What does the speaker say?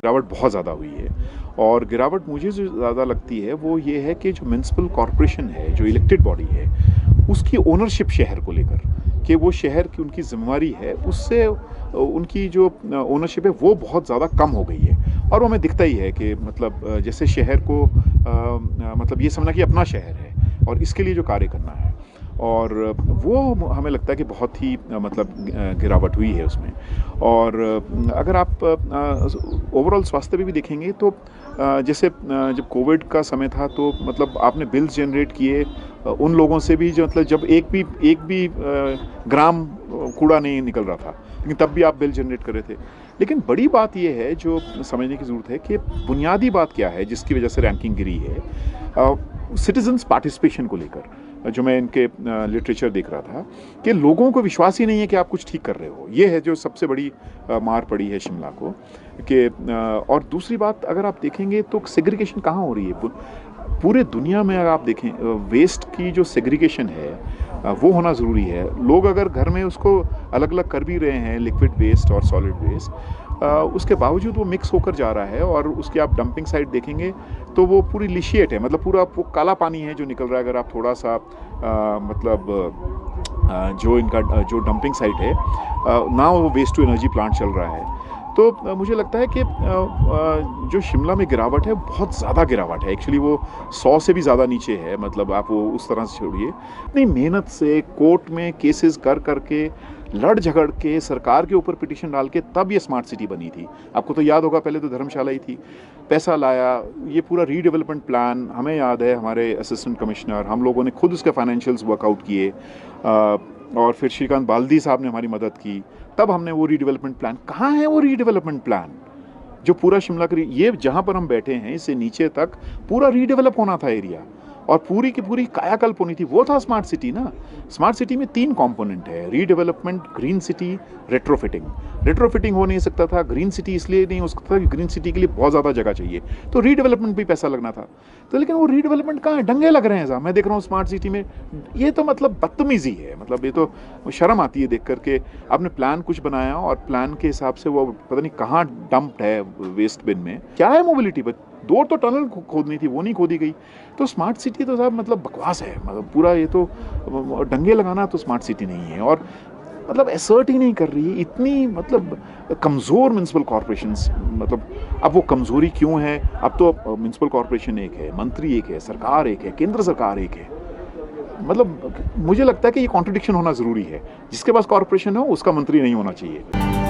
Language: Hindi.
गिरावट बहुत ज़्यादा हुई है। और गिरावट मुझे जो ज़्यादा लगती है वो ये है कि जो म्युनिसिपल कॉर्पोरेशन है, जो इलेक्टेड बॉडी है, उसकी ओनरशिप शहर को लेकर, कि वो शहर की उनकी ज़िम्मेवारी है, उससे उनकी जो ओनरशिप है वो बहुत ज़्यादा कम हो गई है। और वो हमें दिखता ही है कि मतलब जैसे शहर को मतलब ये समझना कि अपना शहर है और इसके लिए जो कार्य करना है, और वो हमें लगता है कि बहुत ही मतलब गिरावट हुई है उसमें। और अगर आप ओवरऑल स्वास्थ्य पे भी देखेंगे तो जैसे जब कोविड का समय था तो मतलब आपने बिल्स जनरेट किए उन लोगों से भी जो मतलब जब एक भी ग्राम कूड़ा नहीं निकल रहा था, लेकिन तब भी आप बिल जनरेट कर रहे थे। लेकिन बड़ी बात ये है जो समझने की ज़रूरत है कि बुनियादी बात क्या है जिसकी वजह से रैंकिंग गिरी है, सिटीजन्स पार्टिसिपेशन को लेकर। जो मैं इनके लिटरेचर देख रहा था कि लोगों को विश्वास ही नहीं है कि आप कुछ ठीक कर रहे हो। ये है जो सबसे बड़ी मार पड़ी है शिमला को कि और दूसरी बात अगर आप देखेंगे तो सेग्रीगेशन कहाँ हो रही है पूरे दुनिया में। अगर आप देखें वेस्ट की जो सेग्रीगेशन है वो होना ज़रूरी है। लोग अगर घर में उसको अलग अलग कर भी रहे हैं, लिक्विड वेस्ट और सॉलिड वेस्ट, उसके बावजूद वो मिक्स होकर जा रहा है। और उसकी आप डंपिंग साइट देखेंगे तो वो पूरी लिशिएट है, मतलब पूरा वो काला पानी है जो निकल रहा है। अगर आप थोड़ा सा मतलब जो इनका जो डंपिंग साइट है ना, वो वेस्ट टू एनर्जी प्लांट चल रहा है। तो मुझे लगता है कि जो शिमला में गिरावट है बहुत ज़्यादा गिरावट है। एक्चुअली वो 100 से भी ज़्यादा नीचे है, मतलब आप वो उस तरह से छोड़िए। इतनी मेहनत से कोर्ट में केसेस कर करके लड़ झगड़ के सरकार के ऊपर पिटीशन डाल के तब ये स्मार्ट सिटी बनी थी। आपको तो याद होगा पहले तो धर्मशाला ही थी, पैसा लाया, ये पूरा रीडेवलपमेंट प्लान हमें याद है, हमारे असिस्टेंट कमिश्नर हम लोगों ने खुद उसके फाइनेंशियल्स वर्कआउट किए और फिर श्रीकांत बाल्दी साहब ने हमारी मदद की, तब हमने वो रीडेवलपमेंट प्लान। कहाँ है वो रीडेवलपमेंट प्लान जो पूरा शिमला का ये जहाँ पर हम बैठे हैं इससे नीचे तक पूरा रीडेवलप होना था एरिया और पूरी की पूरी कायाकल्प होनी थी। वो था स्मार्ट सिटी ना। स्मार्ट सिटी में 3 कंपोनेंट है, redevelopment, green city, retrofitting. Retrofitting हो नहीं सकता था, ग्रीन सिटी इसलिए नहीं हो सकता था कि ग्रीन सिटी के लिए बहुत ज़्यादा जगह चाहिए, तो रीडेवलपमेंट भी पैसा लगना था। तो लेकिन वो रीडेवलपमेंट कहाँ है, डंगे लग रहे हैं साहब। मैं देख रहा हूँ स्मार्ट सिटी में, ये तो मतलब बदतमीजी है। मतलब ये तो शर्म आती है देख करके। आपने प्लान कुछ बनाया और प्लान के हिसाब से वो पता नहीं कहाँ डंप्ड है वेस्ट बिन में। क्या है मोबिलिटी पर 2 तो टनल खोदनी थी, वो नहीं खोदी गई। तो स्मार्ट सिटी तो साहब मतलब बकवास है, मतलब पूरा ये तो डंगे लगाना तो स्मार्ट सिटी नहीं है। और मतलब असर्ट ही नहीं कर रही है, इतनी मतलब कमज़ोर म्युनिसिपल कॉरपोरेशंस। मतलब अब वो कमज़ोरी क्यों है? अब तो म्युनिसिपल कॉरपोरेशन एक है, मंत्री एक है, सरकार एक है, केंद्र सरकार एक है। मतलब मुझे लगता है कि ये कॉन्ट्रडिक्शन होना ज़रूरी है। जिसके पास कॉरपोरेशन हो उसका मंत्री नहीं होना चाहिए।